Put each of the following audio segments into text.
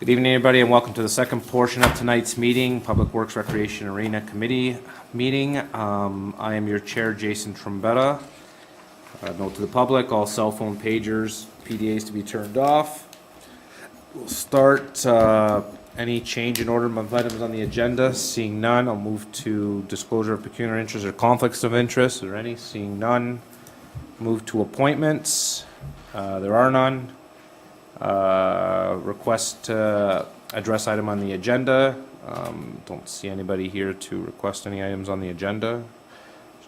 Good evening, everybody, and welcome to the second portion of tonight's meeting, Public Works Recreation Arena Committee meeting. I am your chair, Jason Trombetta. Note to the public, all cell phone pagers, PDAs to be turned off. We'll start any change in order of items on the agenda. Seeing none, I'll move to disclosure of pecuniary interest or conflicts of interest. Are there any? Seeing none, move to appointments. There are none. Request address item on the agenda. Don't see anybody here to request any items on the agenda.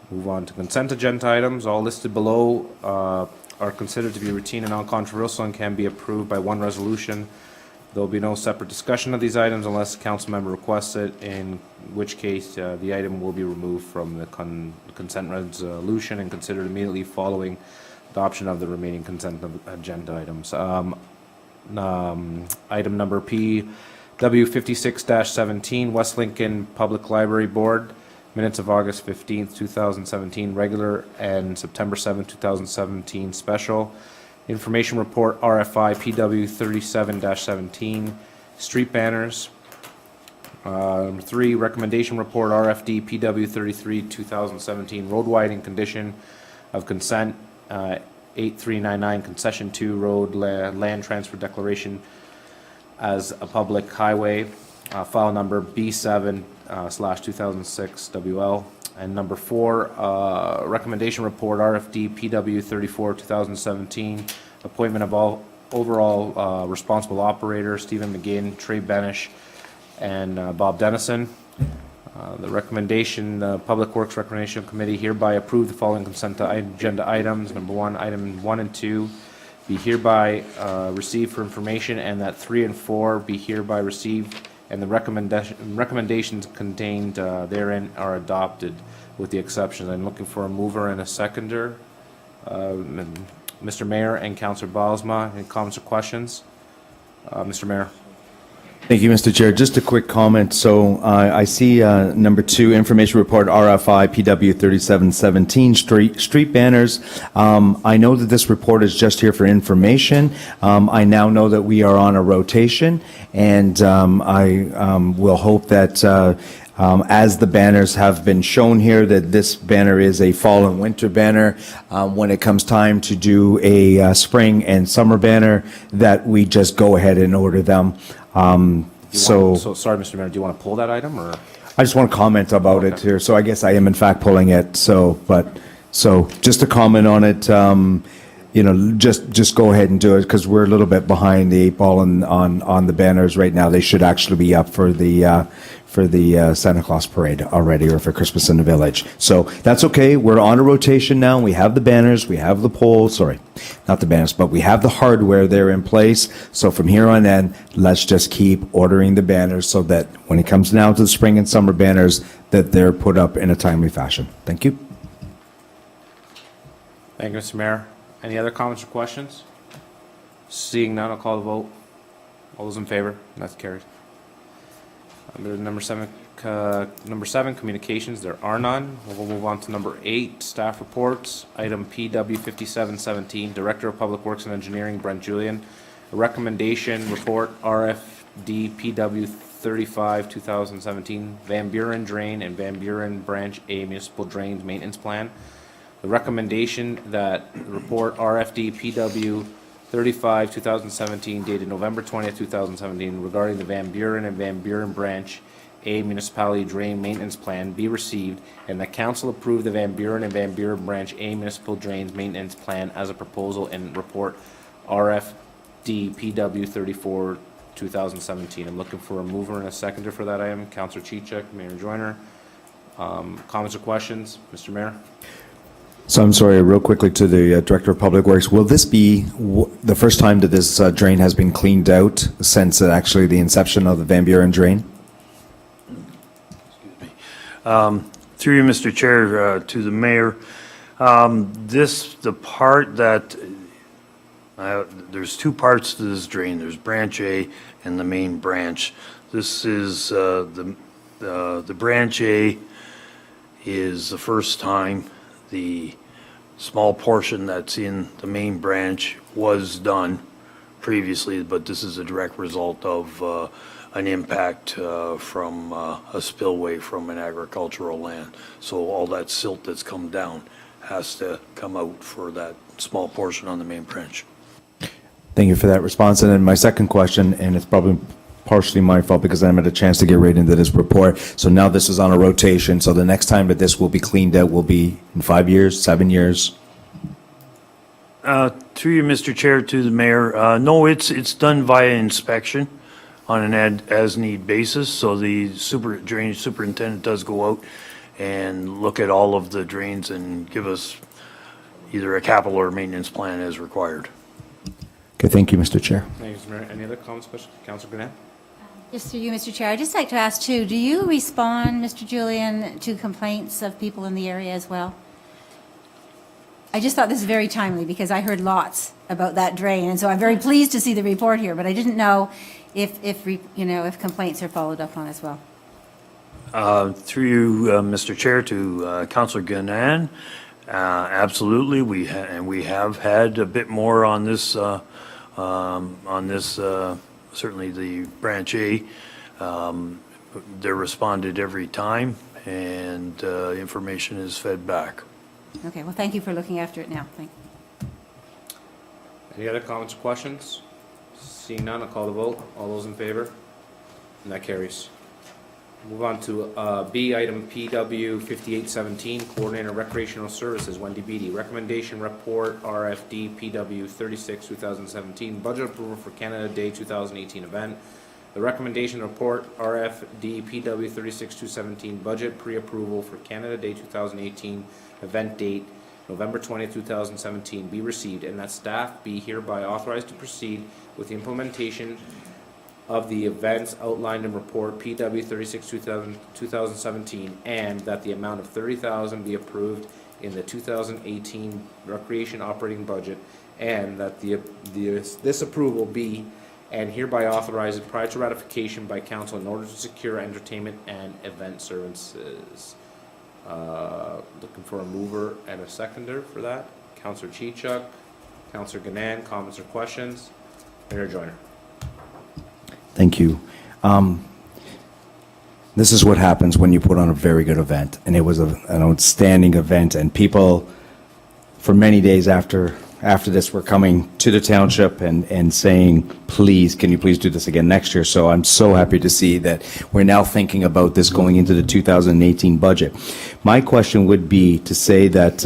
Move on to consent agenda items. All listed below are considered to be routine and non-controversial and can be approved by one resolution. There will be no separate discussion of these items unless a council member requests it, in which case the item will be removed from the consent resolution and considered immediately following adoption of the remaining consent agenda items. Item number P, W56-17, West Lincoln Public Library Board, minutes of August 15th, 2017, regular, and September 7th, 2017, special. Information report, RFI PW37-17, street banners. Number 3, recommendation report, RFD PW33, 2017, road widening condition of consent, 8399 concession 2 road land transfer declaration as a public highway, file number B7/2006 WL. And number 4, recommendation report RFD PW34 2017, appointment of all overall responsible operator Stephen McGinn, Trey Benish, and Bob Dennison. The recommendation, the Public Works Recreation Committee hereby approve the following consent agenda items. Number 1, item 1 and 2 be hereby received for information, and that 3 and 4 be hereby received, and the recommendations contained therein are adopted with the exceptions. I'm looking for a mover and a seconder. Mr. Mayor and Councillor Balsma, any comments or questions? Mr. Mayor. Thank you, Mr. Chair. Just a quick comment. So I see number 2, information report RFI PW3717, street banners. I know that this report is just here for information. I now know that we are on a rotation, and I will hope that as the banners have been shown here, that this banner is a fall and winter banner. When it comes time to do a spring and summer banner, that we just go ahead and order them. So sorry, Mr. Mayor, do you want to pull that item, or? I just want to comment about it here. So I guess I am in fact pulling it. So just to comment on it, just go ahead and do it, because we're a little bit behind the 8 ball on the banners right now. They should actually be up for the Santa Claus parade already, or for Christmas in the Village. So that's okay. We're on a rotation now. We have the banners, we have the poles, sorry, not the banners, but we have the hardware there in place. So from here on in, let's just keep ordering the banners so that when it comes now to the spring and summer banners, that they're put up in a timely fashion. Thank you. Thank you, Mr. Mayor. Any other comments or questions? Seeing none, I'll call the vote. All those in favor? That's carried. Under number 7, communications, there are none. We'll move on to number 8, staff reports. Item PW5717, Director of Public Works and Engineering, Brent Julian. A recommendation report, RFD PW35 2017, Van Buren Drain and Van Buren Branch A Municipal Drains Maintenance Plan. The recommendation that the report RFD PW 35 2017 dated November 20th 2017 regarding the Van Buren and Van Buren Branch A Municipality Drain Maintenance Plan be received, and the council approve the Van Buren and Van Buren Branch A Municipal Drains Maintenance Plan as a proposal in report RFD PW 34 2017. I'm looking for a mover and a seconder for that item. Councillor Chichek, Mayor Joyner. Comments or questions? Mr. Mayor. So I'm sorry, real quickly to the Director of Public Works. Will this be the first time that this drain has been cleaned out since actually the inception of the Van Buren drain? Through you, Mr. Chair, to the Mayor, the part that, there's 2 parts to this drain. There's Branch A and the main branch. This is, the Branch A is the first time. The small portion that's in the main branch was done previously, but this is a direct result of an impact from a spillway from an agricultural land. So all that silt that's come down has to come out for that small portion on the main branch. Thank you for that response. And then my second question, and it's probably partially my fault because I haven't had a chance to get right into this report. So now this is on a rotation, so the next time that this will be cleaned out will be in 5 years, 7 years? Through you, Mr. Chair, to the mayor, no, it's done via inspection on an as-need basis. So the drainage superintendent does go out and look at all of the drains and give us either a capital or maintenance plan as required. Okay, thank you, Mr. Chair. Thank you, Mr. Mayor. Any other comments, questions? Councillor Gannett? Just through you, Mr. Chair, I'd just like to ask too, do you respond, Mr. Julian, to complaints of people in the area as well? I just thought this was very timely because I heard lots about that drain, and so I'm very pleased to see the report here, but I didn't know if complaints are followed up on as well. Through you, Mr. Chair, to Councillor Gannan, absolutely, we have had a bit more on this, certainly the Branch A. They're responded every time, and information is fed back. Okay, well, thank you for looking after it now. Thank you. Any other comments or questions? Seeing none, I'll call the vote. All those in favor? And that carries. Move on to B, item PW 5817, Coordinator Recreational Services, Wendy Beatty. Recommendation report RFD PW 36 2017, budget approval for Canada Day 2018 event. The recommendation report RFD PW 36 2017, budget pre-approval for Canada Day 2018 event date November 20, 2017 be received, and that staff be hereby authorized to proceed with the implementation of the events outlined in report PW 36 2017, and that the amount of $30,000 be approved in the 2018 recreation operating budget, and that this approval be and hereby authorized prior to ratification by council in order to secure entertainment and event services. Looking for a mover and a seconder for that. Councillor Chichuk, Councillor Gannan, comments or questions? Mayor Joyner. Thank you. This is what happens when you put on a very good event, and it was an outstanding event, and people for many days after this were coming to the township and saying, please, can you please do this again next year? So I'm so happy to see that we're now thinking about this going into the 2018 budget. My question would be to say that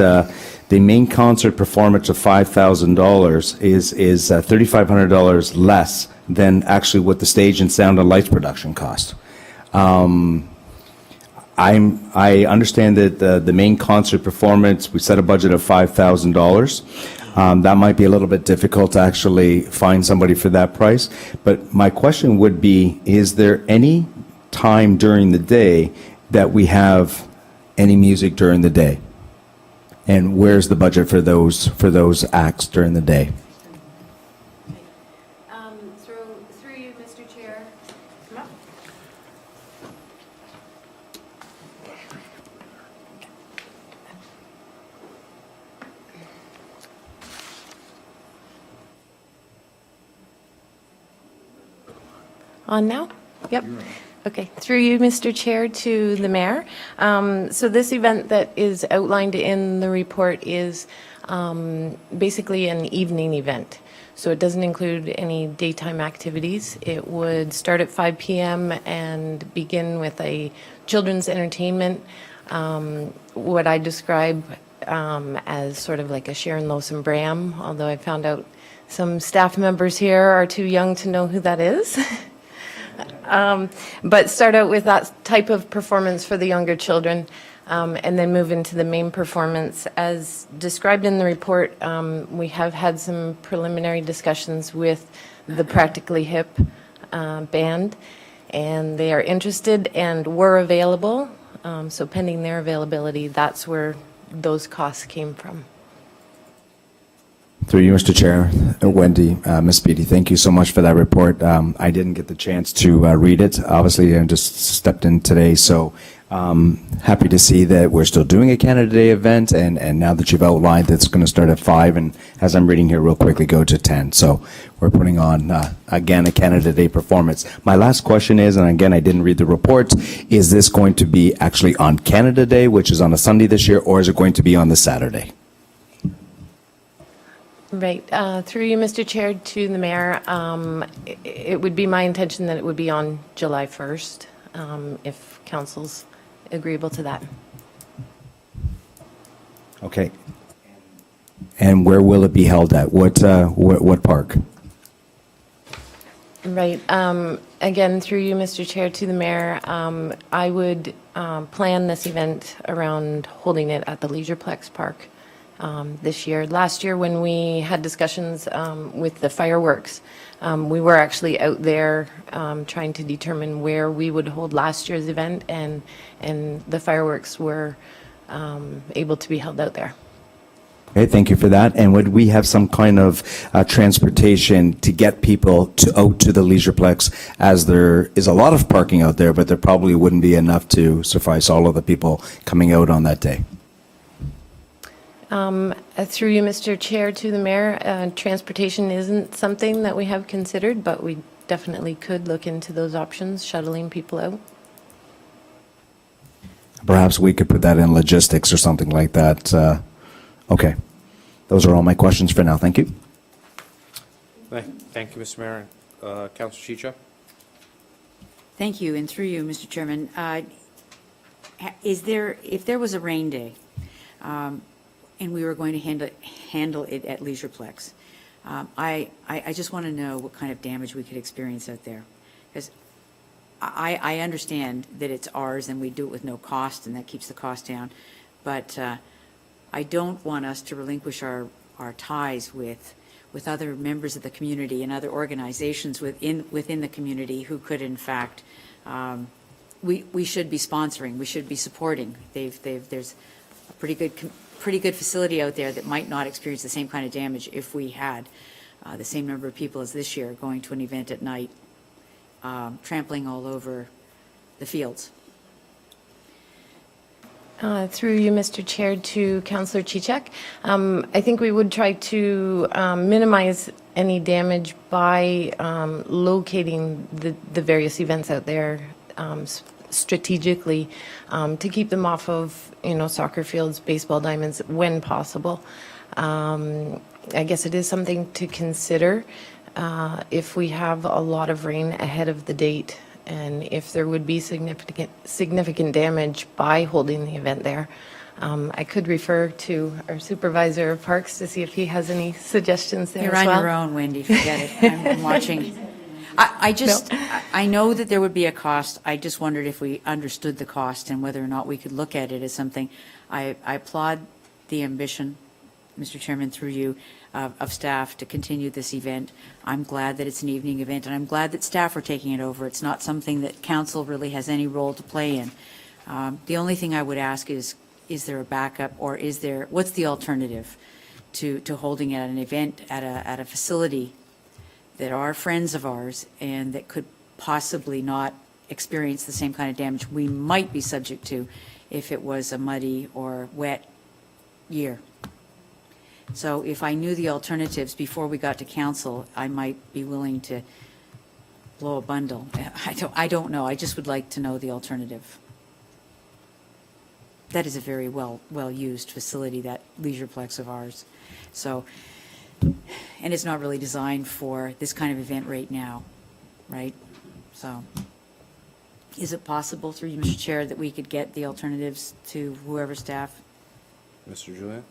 the main concert performance of $5,000 is $3,500 less than actually what the stage and sound and lights production cost. I understand that the main concert performance, we set a budget of $5,000. That might be a little bit difficult to actually find somebody for that price. But my question would be, is there any time during the day that we have any music during the day? And where's the budget for those acts during the day? Through you, Mr. Chair. Come up. On now? Yep. Okay, through you, Mr. Chair, to the mayor. So this event that is outlined in the report is basically an evening event. So it doesn't include any daytime activities. It would start at 5 p.m. and begin with a children's entertainment, what I describe as sort of like a Sharon Lowson Bram, although I found out some staff members here are too young to know who that is. But start out with that type of performance for the younger children, and then move into the main performance. As described in the report, we have had some preliminary discussions with the Practically Hip band, and they are interested and were available. So pending their availability, that's where those costs came from. Through you, Mr. Chair, Wendy, Ms. Beatty, thank you so much for that report. I didn't get the chance to read it. Obviously, I just stepped in today, so happy to see that we're still doing a Canada Day event, and now that you've outlined that it's going to start at 5, and as I'm reading here real quickly, go to 10. So we're putting on, again, a Canada Day performance. My last question is, and again, I didn't read the report, is this going to be actually on Canada Day, which is on a Sunday this year, or is it going to be on the Saturday? Right. Through you, Mr. Chair, to the mayor, it would be my intention that it would be on July 1st, if council's agreeable to that. Okay. And where will it be held at? What park? Right. Again, through you, Mr. Chair, to the mayor, I would plan this event around holding it at the Leisureplex Park this year. Last year, when we had discussions with the fireworks, we were actually out there trying to determine where we would hold last year's event, and the fireworks were able to be held out there. Okay, thank you for that. And would we have some kind of transportation to get people out to the Leisureplex, as there is a lot of parking out there, but there probably wouldn't be enough to suffice all of the people coming out on that day? Through you, Mr. Chair, to the mayor, transportation isn't something that we have considered, but we definitely could look into those options, shuttling people out. Perhaps we could put that in logistics or something like that. Okay. Those are all my questions for now. Thank you. Thank you, Mr. Mayor. Councilor Chicha? Thank you, and through you, Mr. Chairman, if there was a rain day, and we were going to handle it at Leisureplex, I just want to know what kind of damage we could experience out there. Because I understand that it's ours and we do it with no cost, and that keeps the cost down, but I don't want us to relinquish our ties with other members of the community and other organizations within the community who could, in fact, we should be sponsoring, we should be supporting. There's a pretty good facility out there that might not experience the same kind of damage if we had the same number of people as this year going to an event at night, trampling all over the fields. Through you, Mr. Chair, to Councillor Chichek. I think we would try to minimize any damage by locating the various events out there strategically to keep them off of, soccer fields, baseball diamonds when possible. I guess it is something to consider if we have a lot of rain ahead of the date, and if there would be significant damage by holding the event there. I could refer to our supervisor of parks to see if he has any suggestions there You're as on well. your own, Wendy, forget it. I'm watching. I know that there would be a cost. I just wondered if we understood the cost and whether or not we could look at it as something. I applaud the ambition, Mr. Chairman, through you, of staff to continue this event. I'm glad that it's an evening event, and I'm glad that staff are taking it over. It's not something that council really has any role to play in. The only thing I would ask is there a backup, or what's the alternative to holding at an event at a facility that are friends of ours and that could possibly not experience the same kind of damage we might be subject to if it was a muddy or wet year. So if I knew the alternatives before we got to council, I might be willing to blow a bundle. I don't know. I just would like to know the alternative. That is a very well-used facility, that Leisureplex of ours. So, and it's not really designed for this kind of event right now, right? So, is it possible through you, Mr. Chair, that we could get the alternatives to whoever staff? Mr. Julian?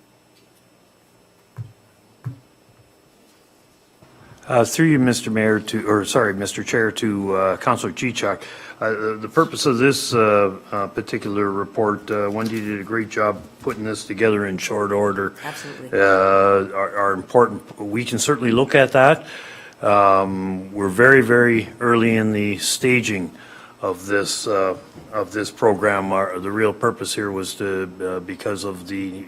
Through you, Mr. Mayor, Mr. Chair, to Councillor Chichak. The purpose of this particular report, Wendy did a great job putting this together in short order. Absolutely. Are important. We can certainly look at that. We're very, very early in the staging of this program. The real purpose here was to because of the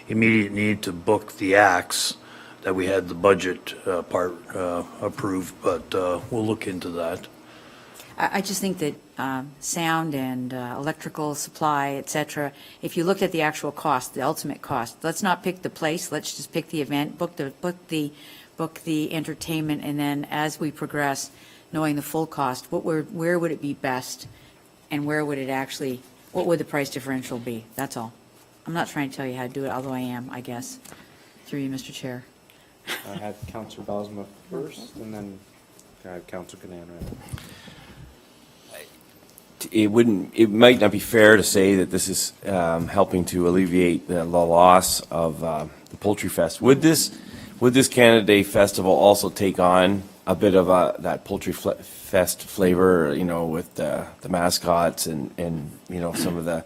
immediate need to book the acts. that we had the budget part approved, but we'll look into that. I just think that sound and electrical supply, et cetera, if you looked at the actual cost, the ultimate cost, let's not pick the place, let's just pick the event, book the entertainment, and then as we progress, knowing the full cost, where would it be best, and where would it actually, what would the price differential be? That's all. I'm not trying to tell you how to do it, although I am, I guess, through you, Mr. Chair. I had Councillor Bosma first, and then I had Councillor Canan, right? It might not be fair to say that this is helping to alleviate the loss of the Poultry Fest. Would this Canada Day Festival also take on a bit of that Poultry Fest flavor, you know, with the mascots and you know, some of the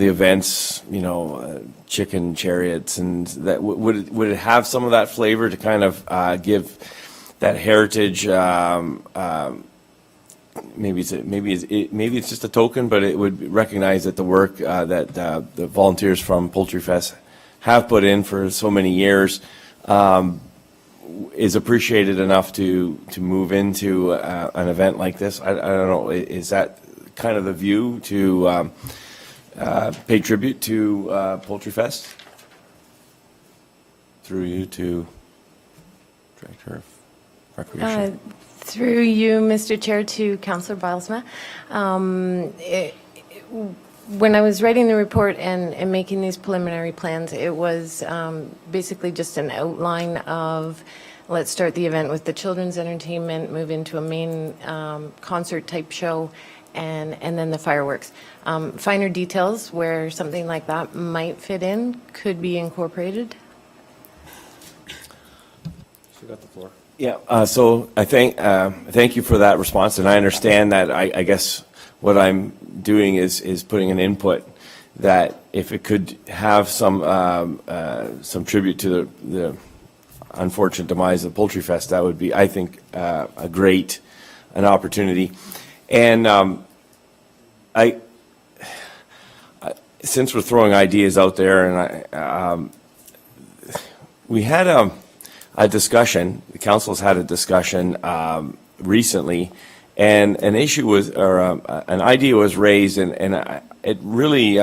events, you know, chicken chariots, and that would it have some of that flavor to kind of give that heritage? Maybe it's just a token, but it would recognize that the work that the volunteers from Poultry Fest have put in for so many years is appreciated enough to move into an event like this. I don't know. Is that kind of the view to pay tribute to Poultry Fest? Through you to Director of Recreation. Through you, Mr. Chair, to Councillor Bilesma. When I was writing the report and making these preliminary plans, it was basically just an outline of, let's start the event with the children's entertainment, move into a main concert type show, and then the fireworks. Finer details where something like that might fit in could be incorporated. You got the floor. Yeah, so I thank you for that response, and I understand that. I guess what I'm doing is putting an input that if it could have some tribute to the unfortunate demise of Poultry Fest, that would be, I think, an opportunity. And since we're throwing ideas out there, and we had a discussion, the council's had a discussion recently, and an issue was, or an idea was raised, and it really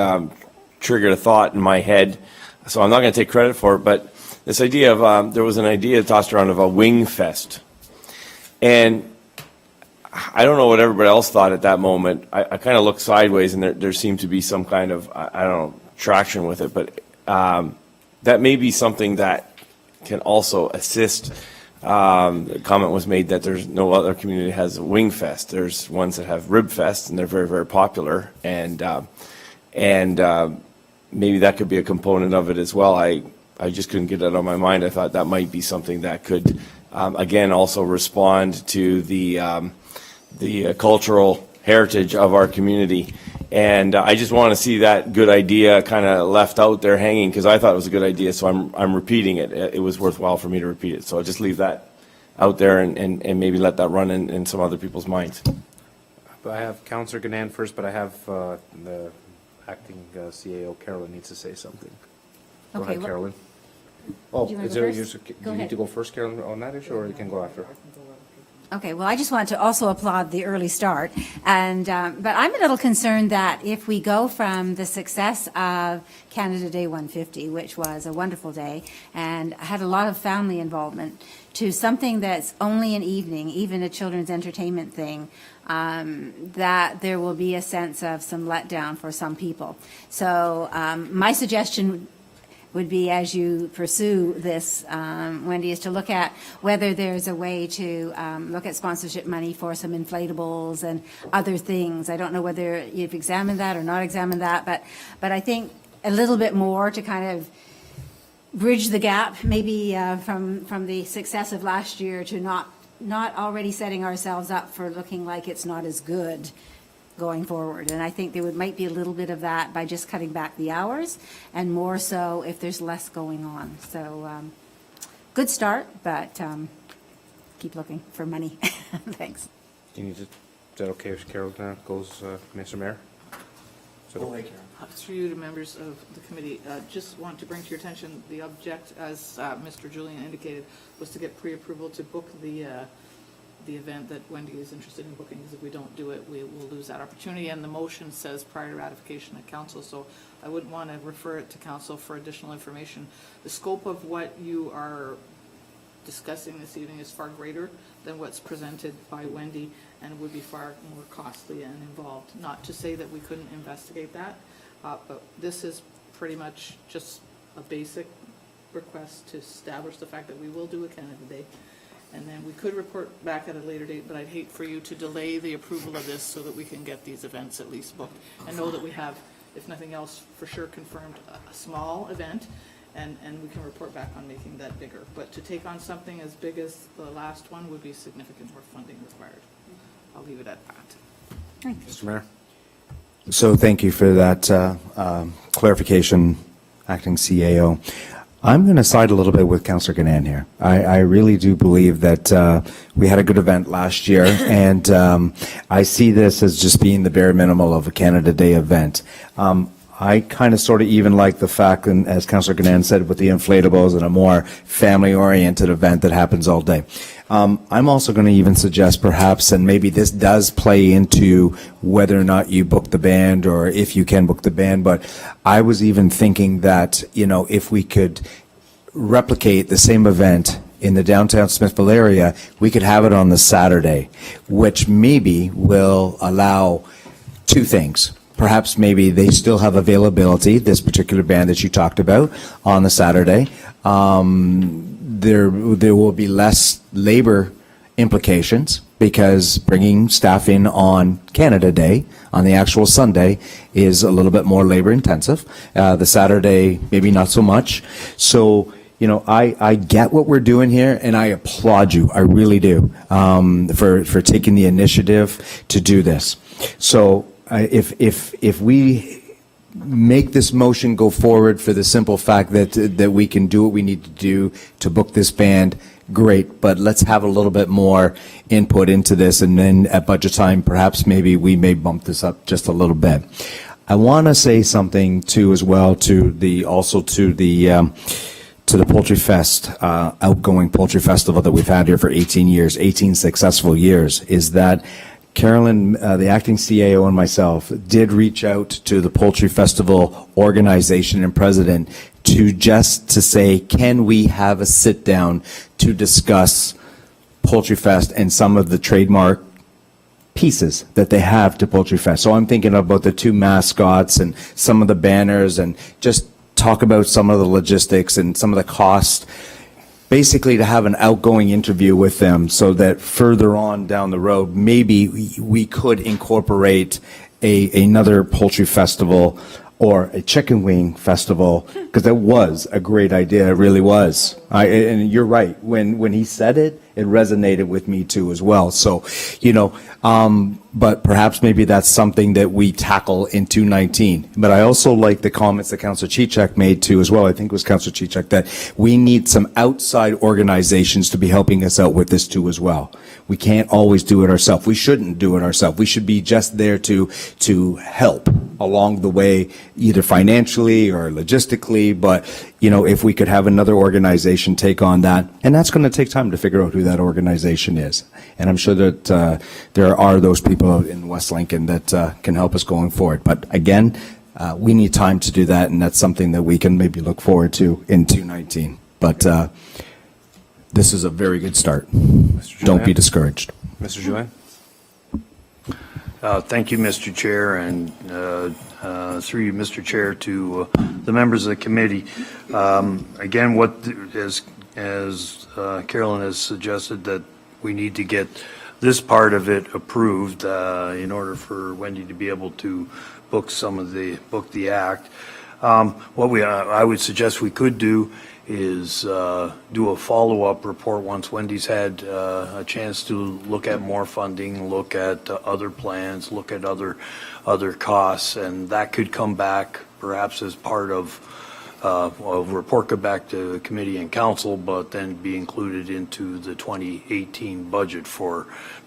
triggered a thought in my head, so I'm not going to take credit for it, but this idea of, there was an idea tossed around of a wing fest. And I don't know what everybody else thought at that moment. I kind of looked sideways, and there seemed to be some kind of, I don't know, traction with it, but that may be something that can also assist. The comment was made that there's no other community that has a wing fest. There's ones that have rib fest, and they're very, very popular. And maybe that could be a component of it as well. I just couldn't get it out of my mind. I thought that might be something that could, again, also respond to the cultural heritage of our community. And I just want to see that good idea kind of left out there hanging, because I thought it was a good idea, so I'm repeating it. It was worthwhile for me to repeat it. So I'll just leave that out there and maybe let that run in some other people's minds. But I have Councillor Canan first, but I have the acting CAO, Carolyn, needs to say something. Go Okay, ahead, well- Carolyn. Oh, Do you wanna is go there, first? do Go you need ahead. to go first, Carolyn, on that issue, or you can go after? Okay, well, I just want to also applaud the early start, and, but I'm a little concerned that if we go from the success of Canada Day 150, which was a wonderful day, and had a lot of family involvement, to something that's only an evening, even a children's entertainment thing, that there will be a sense of some letdown for some people. So my suggestion would be, as you pursue this, Wendy, is to look at whether there's a way to look at sponsorship money for some inflatables and other things. I don't know whether you've examined that or not examined that, but I think a little bit more to kind of bridge the gap, maybe from the success of last year to not already setting ourselves up for looking like it's not as good going forward. And I think there might be a little bit of that by just cutting back the hours, and more so if there's less going on. So good start, but keep looking for money. Thanks. Do you need to, is that okay if Carolyn goes, Mr. Mayor? Is that okay? Through you to members of the committee, just want to bring to your attention the object, as Mr. Julian indicated, was to get pre-approval to book the event that Wendy is interested in booking, because if we don't do it, we will lose that opportunity. And the motion says prior to ratification at council, so I wouldn't want to refer it to council for additional information. The scope of what you are discussing this evening is far greater than what's presented by Wendy, and would be far more costly and involved. Not to say that we couldn't investigate that, but this is pretty much just a basic request to establish the fact that we will do a Canada Day. And then we could report back at a later date, but I'd hate for you to delay the approval of this so that we can get these events at least booked. And know that we have, if nothing else, for sure confirmed a small event, and we can report back on making that bigger. But to take on something as big as the last one would be significant more funding required. I'll leave it at that. Mr. Mayor? So thank you for that clarification, Acting CAO. I'm going to side a little bit with Councillor Gannon here. I really do believe that we had a good event last year, and I see this as just being the bare minimal of a Canada Day event. I kind of sort of even like the fact, and as Councillor Gannon said, with the inflatables and a more family-oriented event that happens all day. I'm also going to even suggest perhaps, and maybe this does play into whether or not you book the band or if you can book the band, but I was even thinking that, you know, if we could replicate the same event in the downtown Smithville area, we could have it on the Saturday, which maybe will allow two things. Perhaps maybe they still have availability, this particular band that you talked about, on the Saturday. There will be less labor implications because bringing staff in on Canada Day, on the actual Sunday, is a little bit more labor intensive. The Saturday, maybe not so much. So, you know, I get what we're doing here, and I applaud you. I really do, for taking the initiative to do this. So if we make this motion go forward for the simple fact that we can do what we need to do to book this band, great, but let's have a little bit more input into this, and then at budget time, perhaps maybe we may bump this up just a little bit. I want to say something too as well to the Poultry Fest, outgoing Poultry Festival that we've had here for 18 years, 18 successful years, is that Carolyn, the acting CAO, and myself did reach out to the Poultry Festival organization and president to say, can we have a sit down to discuss Poultry Fest and some of the trademark pieces that they have to Poultry Fest. So I'm thinking about the two mascots and some of the banners, and just talk about some of the logistics and some of the costs. Basically, to have an outgoing interview with them so that further on down the road, maybe we could incorporate another poultry festival or a chicken wing festival, because that was a great idea. It really was. And you're right. When he said it, it resonated with me too as well. So, you know, but perhaps maybe that's something that we tackle in 219. But I also like the comments that Councillor Chichak made too as well. I think it was Councillor Chichak, that we need some outside organizations to be helping us out with this too as well. We can't always do it ourselves. We shouldn't do it ourselves. We should be just there to help along the way, either financially or logistically. But, you know, if we could have another organization take on that, and that's going to take time to figure out who that organization is. And I'm sure that there are those people in West Lincoln that can help us going forward. But again, we need time to do that, and that's something that we can maybe look forward to in 219. But this is a very good start. Don't be discouraged. Mr. Julian? Thank you, Mr. Chair, and through you, Mr. Chair, to the members of the committee. Again, as Carolyn has suggested, that we need to get this part of it approved in order for Wendy to be able to book the act. What I would suggest we could do is do a follow-up report once Wendy's had a chance to look at more funding, look at other plans, look at other costs, and that could come back perhaps as part of a report go back to committee and council, but then be included into the 2018 budget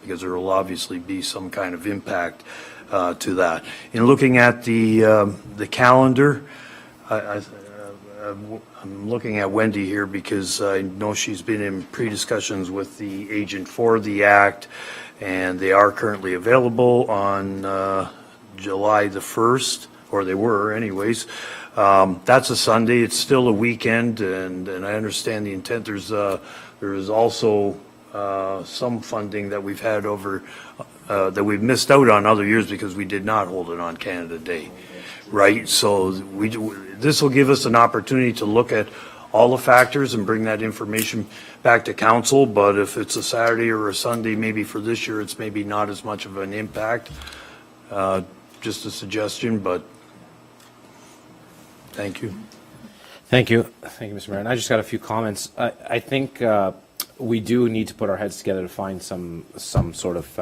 because there will obviously be some kind of impact to that. In looking at the calendar, I'm looking at Wendy here because I know she's been in pre-discussions with the agent for the act, and they are currently available on July the 1st, or they were anyways. That's a Sunday. It's still a weekend, and I understand the intent. There is also some funding that we've had over, that we've missed out on other years because we did not hold it on Canada Day, right? So this will give us an opportunity to look at all the factors and bring that information back to council, but if it's a Saturday or a Sunday, maybe for this year, it's maybe not as much of an impact. Just a suggestion, but thank you. Thank you. Thank you, Mr. Mayor. And I just got a few comments. I think we do need to put our heads together to find some sort of,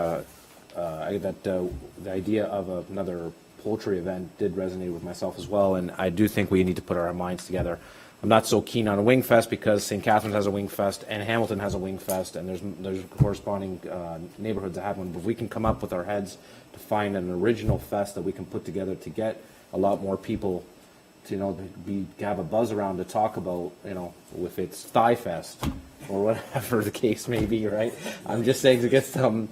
the idea of another poultry event did resonate with myself as well, and I do think we need to put our minds together. I'm not so keen on a wing fest because St. Catharines has a wing fest and Hamilton has a wing fest, and there's corresponding neighborhoods that have one. But if we can come up with our heads to find an original fest that we can put together to get a lot more people to, have a buzz around to talk about, if it's Thigh Fest or whatever the case may be, right? I'm just saying to get I'm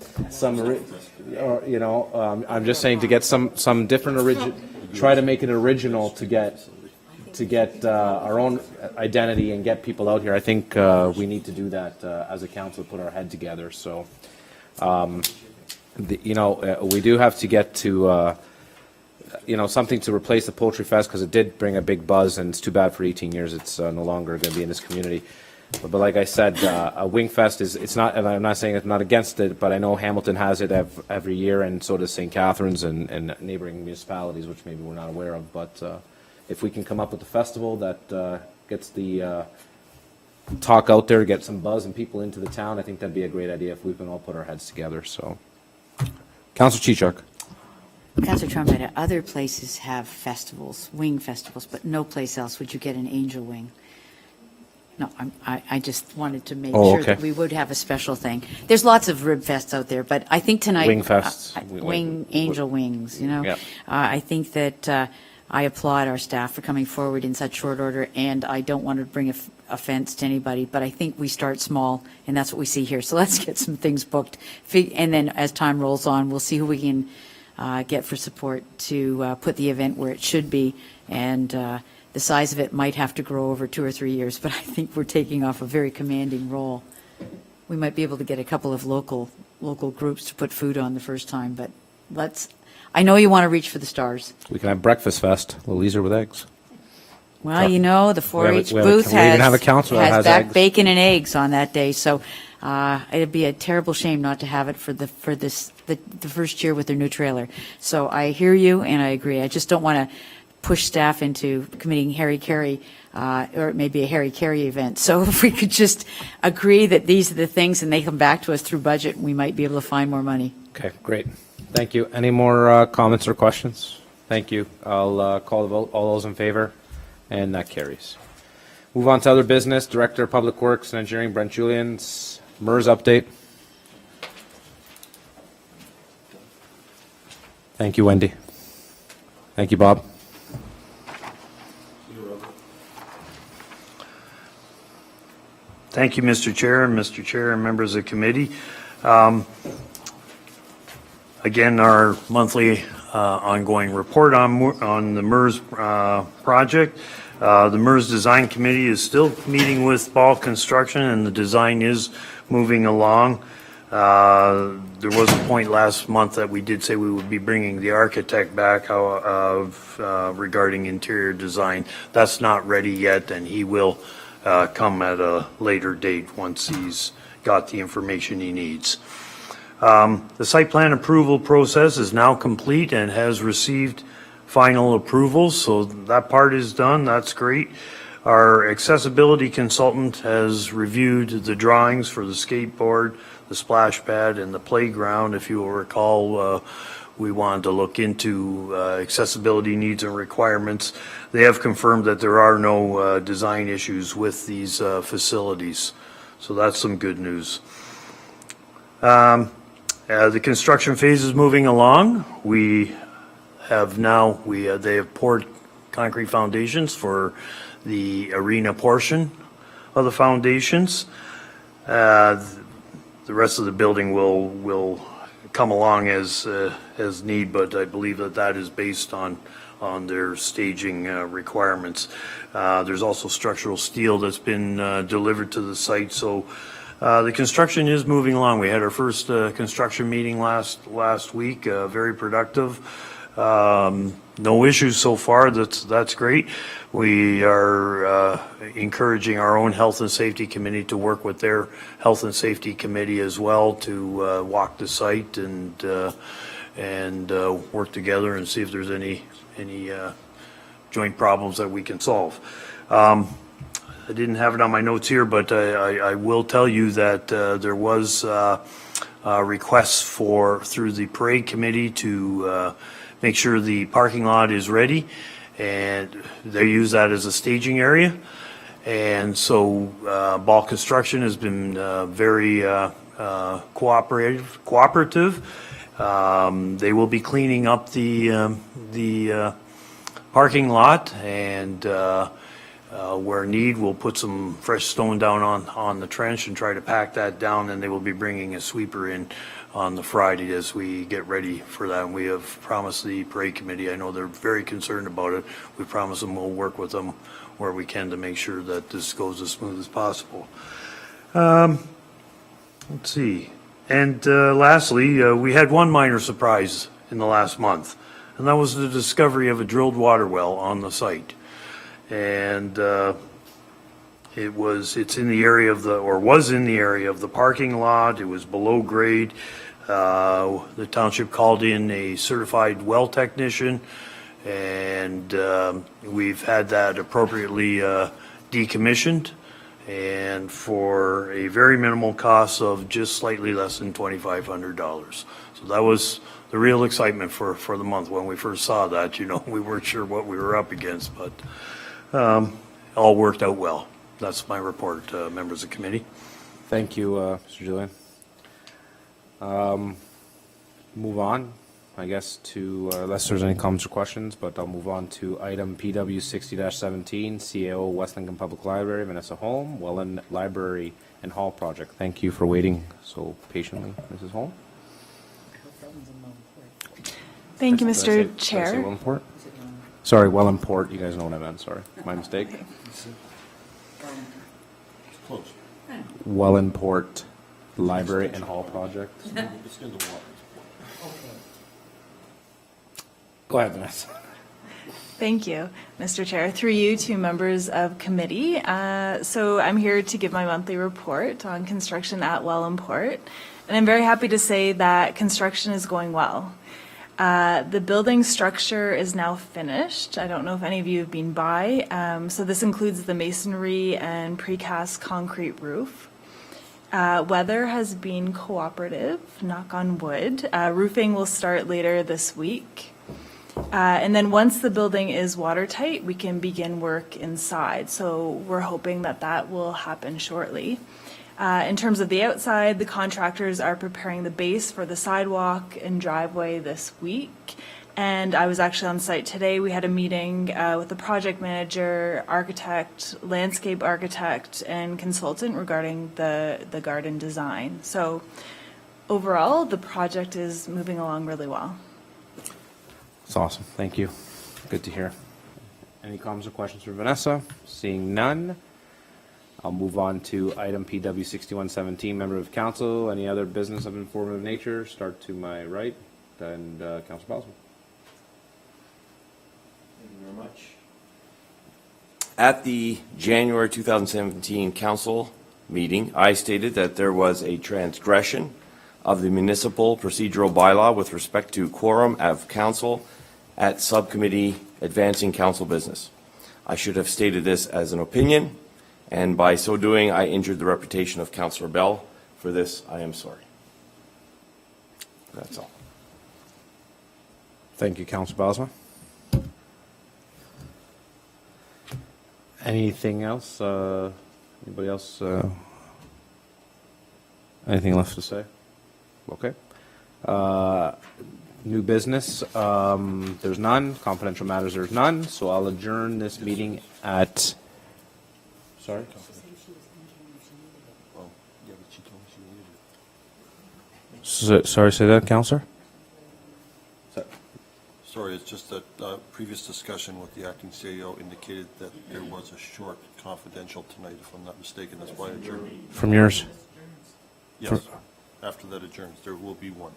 just saying to get some different try to make it original to get our own identity and get people out here. I think we need to do that as a council, put our head together. So, we do have to get to, something to replace the Poultry Fest because it did bring a big buzz, and it's too bad for 18 years it's no longer going to be in this community. But like I said, a wing fest it's not, and I'm not saying I'm not against it, but I know Hamilton has it every year, and so does St. Catharines and neighboring municipalities, which maybe we're not aware of. But if we can come up with a festival that gets the talk out there, get some buzz and people into the town, I think that'd be a great idea if we can all put our heads together. So, Councillor Chichuk. Councillor Trombetta, other places have festivals, wing festivals, but no place else would you get an angel wing. No, I just wanted to make sure that we would have a special thing. There's lots of rib fests out there, but I think tonight... Wing fests. Angel wings, Yeah. I think that I applaud our staff for coming forward in such short order, and I don't want to bring offense to anybody, but I think we start small, and that's what we see here. So let's get some things booked. And then as time rolls on, we'll see who we can get for support to put the event where it should be, and the size of it might have to grow over 2 or 3 years, but I think we're taking off a very commanding role. We might be able to get a couple of local groups to put food on the first time, but I know you want to reach for the stars. We can have breakfast fest, a little easier with eggs. Well, the 4-H booth we even have a council that has back eggs. bacon and eggs on that day, so it'd be a terrible shame not to have it for the first year with their new trailer. So I hear you and I agree. I just don't want to push staff into committing Harry Carey, or it may be a Harry Carey event. So if we could just agree that these are the things and they come back to us through budget, we might be able to find more money. Okay, great. Thank you. Any more comments or questions? Thank you. I'll call the vote. All those in favor? And that carries. Move on to other business. Director of Public Works and Engineering, Brent Julian's MERS update. Thank you, Wendy. Thank you, Bob. Thank you, Mr. Chair and members of the committee. Again, our monthly ongoing report on the MERS project. The MERS Design Committee is still meeting with Ball Construction, and the design is moving along. There was a point last month that we did say we would be bringing the architect back regarding interior design. That's not ready yet, and he will come at a later date once he's got the information he needs. The site plan approval process is now complete and has received final approvals, so that part is done. That's great. Our accessibility consultant has reviewed the drawings for the skateboard, the splash pad, and the playground. If you will recall, we wanted to look into accessibility needs and requirements. They have confirmed that there are no design issues with these facilities, so that's some good news. The construction phase is moving along. We have now, they have poured concrete foundations for the arena portion of the foundations. The rest of the building will come along as need, but I believe that is based on their staging requirements. There's also structural steel that's been delivered to the site, so the construction is moving along. We had our first construction meeting last week, very productive. No issues so far. That's great. We are encouraging our own health and safety committee to work with their health and safety committee as well to walk the site and work together and see if there's any joint problems that we can solve. I didn't have it on my notes here, but I will tell you that there was requests through the parade committee to make sure the parking lot is ready, and they use that as a staging area. And so Ball Construction has been very cooperative. They will be cleaning up the parking lot, and where need, we'll put some fresh stone down on the trench and try to pack that down, and they will be bringing a sweeper in on the Friday as we get ready for that. And we have promised the parade committee, I know they're very concerned about it, we promise them we'll work with them where we can to make sure that this goes as smooth as possible. Let's see. And lastly, we had one minor surprise in the last month, and that was the discovery of a drilled water well on the site. And it's in the area of was in the area of the parking lot. It was below grade. The township called in a certified well technician, and we've had that appropriately decommissioned, and for a very minimal cost of just slightly less than $2,500. So that was the real excitement for the month. When we first saw that, we weren't sure what we were up against, but all worked out well. That's my report, members of the committee. Thank you, Mr. Julian. Move on, I guess, to, unless there's any comments or questions, but I'll move on to item PW 60-17, CAO West Lincoln Public Library, Vanessa Holm, Welland Library and Hall Project. Thank you for waiting so patiently, Mrs. Holm. Thank you, Did I say Mr. Chair. Wellandport? Sorry, Wellandport. You guys know what I meant. Sorry, my mistake. Wellandport Library and Hall Project. Go ahead, Vanessa. Thank you, Mr. Chair. Through you to members of committee. So I'm here to give my monthly report on construction at Wellandport. And I'm very happy to say that construction is going well. The building structure is now finished. I don't know if any of you have been by. So this includes the masonry and precast concrete roof. Weather has been cooperative, knock on wood. Roofing will start later this week. And then once the building is watertight, we can begin work inside. So we're hoping that will happen shortly. In terms of the outside, the contractors are preparing the base for the sidewalk and driveway this week. And I was actually on site today. We had a meeting with the project manager, architect, landscape architect, and consultant regarding the garden design. So overall, the project is moving along really well. That's awesome. Thank you. Good to hear. Any comments or questions for Vanessa? Seeing none, I'll move on to item PW 6117, member of council. Any other business of informative nature? Start to my right, and Councilor Boswell. Thank you very much. At the January 2017 council meeting, I stated that there was a transgression of the municipal procedural bylaw with respect to quorum of council at subcommittee advancing council business. I should have stated this as an opinion, and by so doing, I injured the reputation of Councillor Bell. For this, I am sorry. That's all. Thank you, Councilor Boswell. Anything else? Anybody else? Anything left to say? Okay. New business, there's none. Confidential matters, there's none. So I'll adjourn this meeting at, sorry? Sorry, say that, Counselor? Sorry, it's just that previous discussion with the acting CEO indicated that there was a short confidential tonight, if I'm not mistaken. That's why I adjourned. From yours? Yes, after that adjourns, there will be one,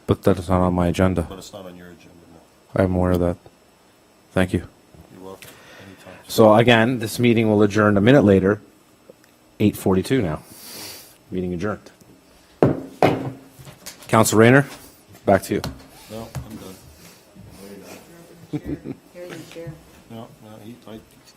But that's not on my agenda. but it's not on your agenda, no. I'm aware of that. Thank you. You're welcome, anytime. So again, this meeting will adjourn a minute later, 8:42 now. Meeting adjourned. Council Rayner, back to you. No, I'm done. Here's the chair. No, I